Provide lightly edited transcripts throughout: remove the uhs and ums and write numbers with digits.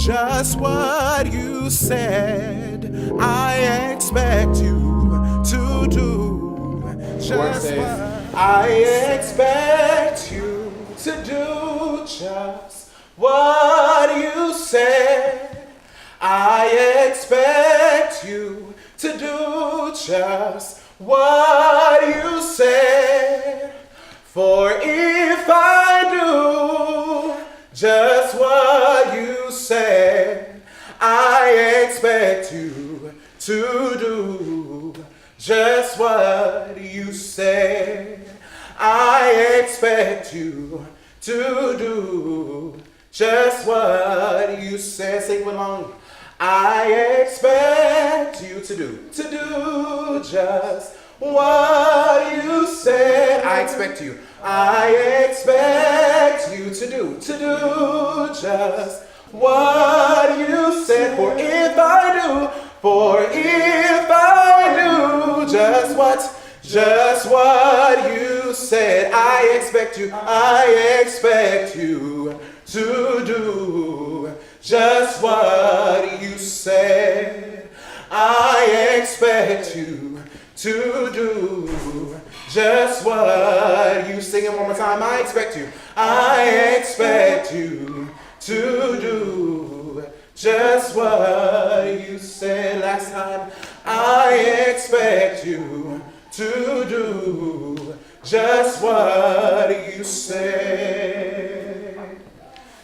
just what you said. I expect you to do just what I expect you to do just what you said. I expect you to do just what you said. For if I do just what you said, I expect you to do just what you said. I expect you to do just what you said. Sing along. I expect you to do just what you said. I expect you. I expect you to do just what you said. For if I do just what you said, I expect you to do just what you said. I expect you to do just what you sing it one more time. I expect you to do just what you said last time. I expect you to do just what you said.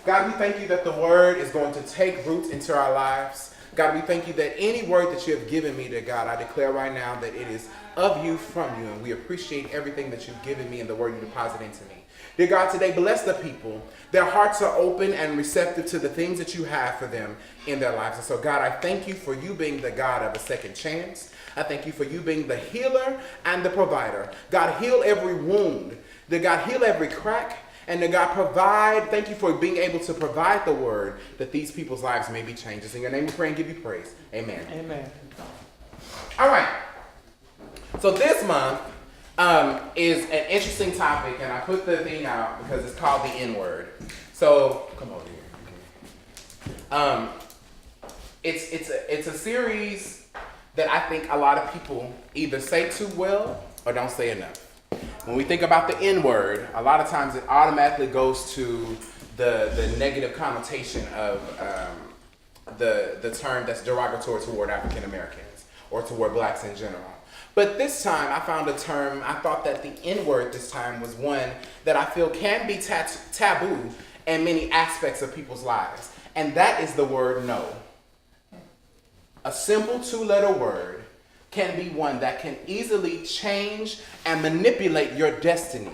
God, we thank you that the word is going to take root into our lives. God, we thank you that any word that you have given me, to God, I declare right now that it is of you, from you, and we appreciate everything that you've given me and the word you deposit into me. Dear God, today bless the people. Their hearts are open and receptive to the things that you have for them in their lives. And so, God, I thank you for you being the God of a second chance. I thank you for you being the healer and the provider. God, heal every wound. Dear God, heal every crack. And to God, provide, thank you for being able to provide the word that these people's lives may be changed. It's in your name we pray and give you praise. Amen. Amen. All right. So this month is an interesting topic, and I put the thing out because it's called the N-word. So, come over here. It's a series that I think a lot of people either say too well or don't say enough. When we think about the N-word, a lot of times it automatically goes to the negative connotation of the term that's derogatory toward African Americans or toward blacks in general. But this time I found a term, I thought that the N-word this time was one that I feel can be taboo in many aspects of people's lives. And that is the word no. A simple two-letter word can be one that can easily change and manipulate your destiny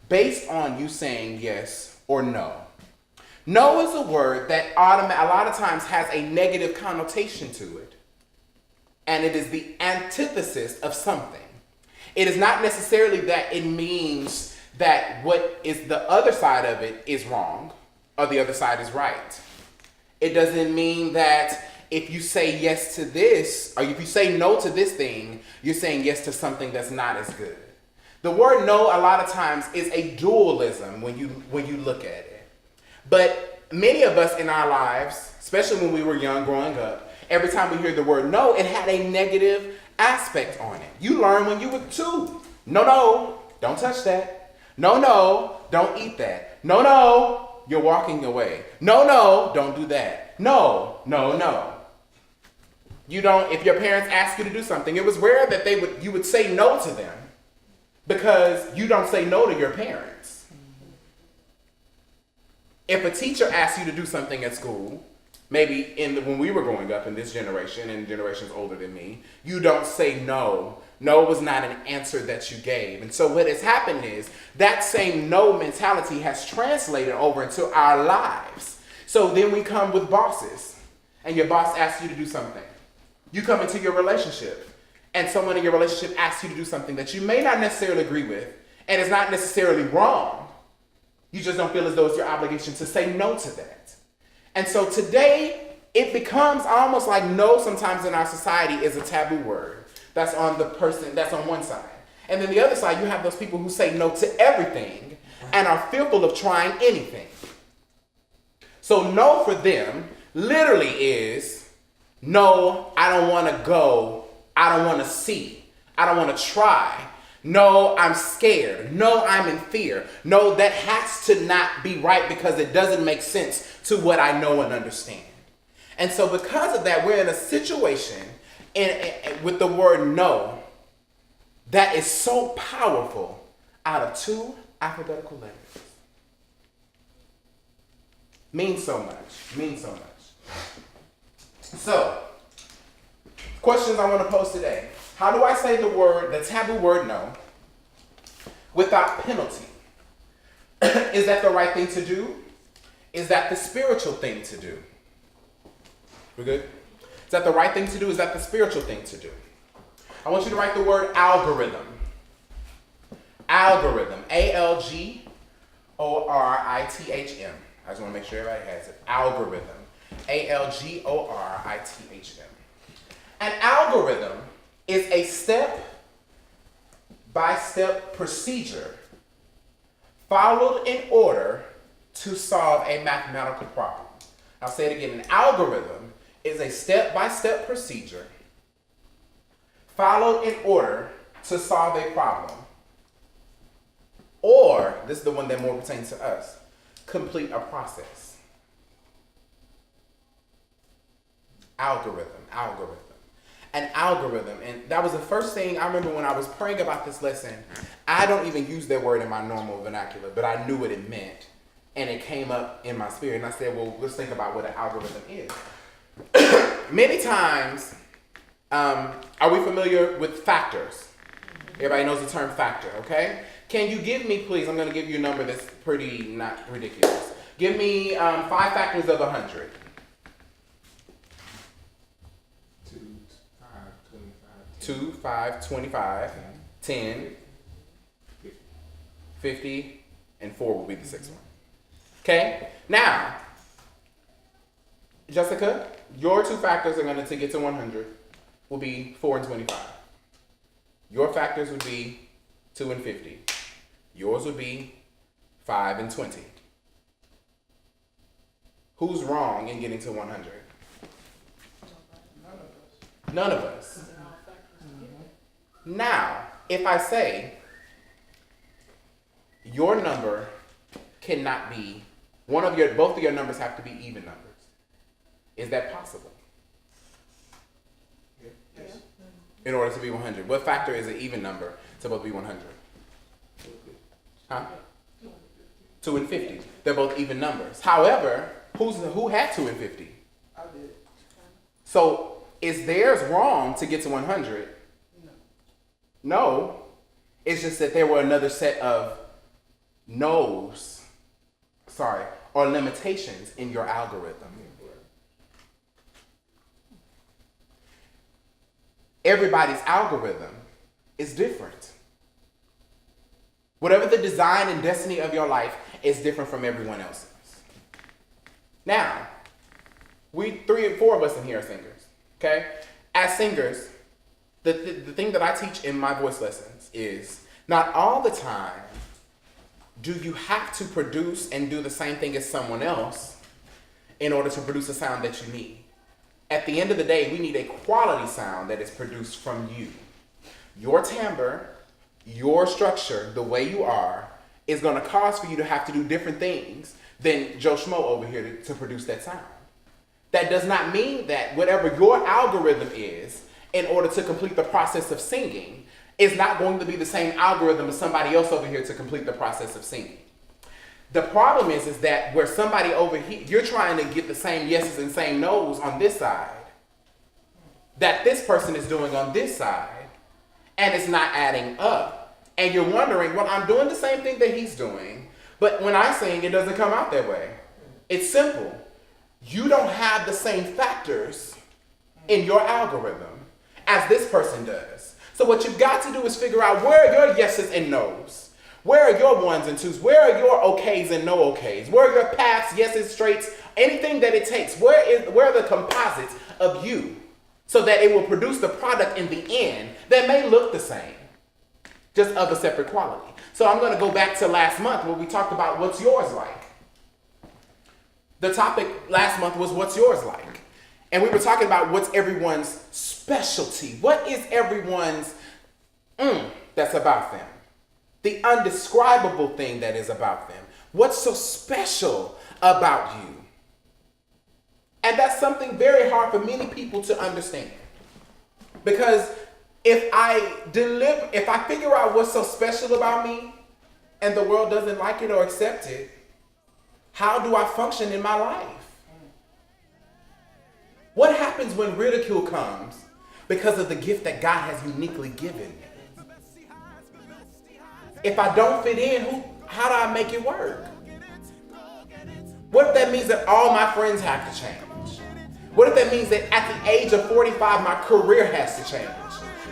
based on you saying yes or no. No is a word that a lot of times has a negative connotation to it. And it is the antithesis of something. It is not necessarily that it means that what is the other side of it is wrong or the other side is right. It doesn't mean that if you say yes to this, or if you say no to this thing, you're saying yes to something that's not as good. The word no a lot of times is a dualism when you look at it. But many of us in our lives, especially when we were young growing up, every time we hear the word no, it had a negative aspect on it. You learn when you were 2. No, don't touch that. No, don't eat that. No, you're walking away. No, don't do that. No. You don't, if your parents ask you to do something, it was rare that you would say no to them because you don't say no to your parents. If a teacher asks you to do something at school, maybe when we were growing up in this generation and generations older than me, you don't say no. No was not an answer that you gave. And so what has happened is that same no mentality has translated over into our lives. So then we come with bosses and your boss asks you to do something. You come into your relationship and someone in your relationship asks you to do something that you may not necessarily agree with and is not necessarily wrong. You just don't feel as though it's your obligation to say no to that. And so today it becomes almost like no sometimes in our society is a taboo word. That's on the person, that's on one side. And then the other side, you have those people who say no to everything and are fearful of trying anything. So no for them literally is, no, I don't want to go. I don't want to see. I don't want to try. No, I'm scared. No, I'm in fear. No, that has to not be right because it doesn't make sense to what I know and understand. And so because of that, we're in a situation with the word no that is so powerful out of two alphabetical letters. Means so much. Means so much. So, questions I want to pose today. How do I say the taboo word no, without penalty? Is that the right thing to do? Is that the spiritual thing to do? We're good? Is that the right thing to do? Is that the spiritual thing to do? I want you to write the word algorithm. Algorithm. ALGORITHM. I just want to make sure everybody has it. Algorithm. ALGORITHM. An algorithm is a step-by-step procedure followed in order to solve a mathematical problem. I'll say it again. An algorithm is a step-by-step procedure followed in order to solve a problem. Or, this is the one that more pertains to us, complete a process. Algorithm. An algorithm. And that was the first thing I remember when I was praying about this lesson. I don't even use that word in my normal vernacular, but I knew what it meant. And it came up in my spirit. And I said, well, let's think about what an algorithm is. Many times, are we familiar with factors? Everybody knows the term factor, okay? Can you give me, please, I'm going to give you a number that's pretty not ridiculous. Give me 5 factors of 100. 2, 5, 25, 10, 50, and 4 will be the 6th one. Okay? Now, Jessica, your 2 factors are going to get to 100 will be 4 and 25. Your factors would be 2 and 50. Yours would be 5 and 20. Who's wrong in getting to 100? None of us. Now, if I say your number cannot be both of your numbers have to be even numbers, is that possible? Yes. In order to be 100, what factor is an even number to both be 100? Huh? 2 and 50. They're both even numbers. However, who had 2 and 50? I did. So is theirs wrong to get to 100? No. It's just that there were another set of no's, or limitations in your algorithm. Everybody's algorithm is different. Whatever the design and destiny of your life is different from everyone else's. Now, 3 and 4 of us in here are singers, okay? As singers, the thing that I teach in my voice lessons is not all the time do you have to produce and do the same thing as someone else in order to produce a sound that you need. At the end of the day, we need a quality sound that is produced from you. Your timbre, your structure, the way you are, is going to cause for you to have to do different things than Joe Schmo over here to produce that sound. That does not mean that whatever your algorithm is, in order to complete the process of singing, is not going to be the same algorithm as somebody else over here to complete the process of singing. The problem is that where somebody over here, you're trying to get the same yeses and same nos on this side that this person is doing on this side, and it's not adding up. And you're wondering, well, I'm doing the same thing that he's doing, but when I sing, it doesn't come out that way. It's simple. You don't have the same factors in your algorithm as this person does. So what you've got to do is figure out where are your yeses and nos. Where are your 1s and 2s? Where are your okays and no okays? Where are your paths, yeses, straights, anything that it takes? Where are the composites of you so that it will produce the product in the end that may look the same, just of a separate quality? So I'm going to go back to last month where we talked about what's yours like. The topic last month was what's yours like? And we were talking about what's everyone's specialty. What is everyone's that's about them? The undescribable thing that is about them. What's so special about you? And that's something very hard for many people to understand. Because if I figure out what's so special about me and the world doesn't like it or accept it, how do I function in my life? What happens when ridicule comes because of the gift that God has uniquely given me? If I don't fit in, how do I make it work? What if that means that all my friends have to change? What if that means that at the age of 45, my career has to change?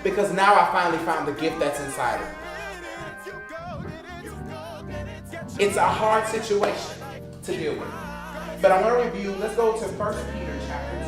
Because now I finally found the gift that's inside of me. It's a hard situation to deal with. But I want to review, let's go to 1 Peter chapter